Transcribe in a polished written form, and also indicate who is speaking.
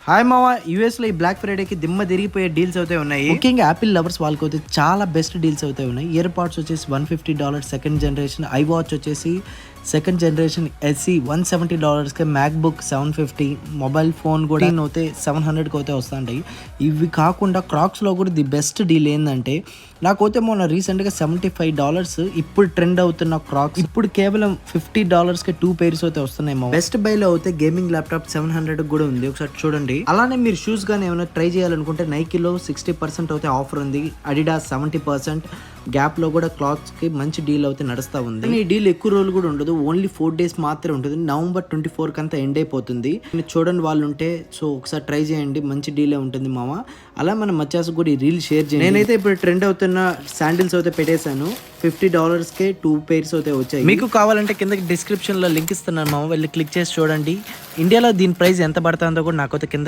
Speaker 1: Hi మావా, యూఎస్లో ఈ బ్లాక్ ఫ్రైడేకి దిమ్మ తిరిగిపోయే డీల్స్ అయితే ఉన్నాయి. ముఖ్యంగా యాపిల్ లవర్స్ వాళ్ళకి అయితే చాలా బెస్ట్ డీల్స్ అయితే ఉన్నాయి. ఇయర్ పాడ్స్ వచ్చేసి $150 సెకండ్ జనరేషన్, ఐ వాచ్ వచ్చేసి సెకండ్ జనరేషన్ ఎస్సీ $170కి, మ్యాక్బుక్ $750, మొబైల్ ఫోన్ కూడా అయితే $700కి అయితే వస్తుంటాయి. ఇవి కాకుండా క్రాక్స్లో కూడా ది బెస్ట్ డీల్ ఏంటంటే, నాకైతే మొన్న రీసెంట్గా $75 ఇప్పుడు ట్రెండ్ అవుతున్న క్రాక్స్ ఇప్పుడు కేవలం $50కి 2 pairs అయితే వస్తున్నాయి. బెస్ట్ బైలో అయితే గేమింగ్ ల్యాప్టాప్ 700 కూడా ఉంది, ఒకసారి చూడండి. అలానే మీరు షూస్ కానీ ఏమైనా ట్రై చేయాలనుకుంటే నైకీలో 60% అయితే ఆఫర్ ఉంది, అడిడాస్ 70%, గ్యాప్లో కూడా క్లాత్స్కి మంచి డీల్ అయితే నడుస్తూ ఉంది. ఈ డీల్ ఎక్కువ రోజులు కూడా ఉండదు, ఓన్లీ 4 days మాత్రమే ఉంటుంది. నవంబర్ 24 అంతా ఎండ్ అయిపోతుంది. చూడండి వాళ్ళు ఉంటే, సో ఒకసారి ట్రై చేయండి, మంచి డీలే ఉంటుంది మామ. అలా మన మచ్చాస్ కూడా ఈ రీల్ షేర్ చేయండి. నేనైతే ఇప్పుడు ట్రెండ్ అవుతున్న శాండిల్స్ అయితే పెట్టేశాను, $50కే 2 pairs అయితే వచ్చాయి. మీకు కావాలంటే కింద డిస్క్రిప్షన్లో లింక్ ఇస్తున్నాను మామ, వెళ్ళి క్లిక్ చేసి చూడండి. ఇండియాలో దీని ప్రైస్ ఎంత పడుతుందో కూడా నాకైతే కింద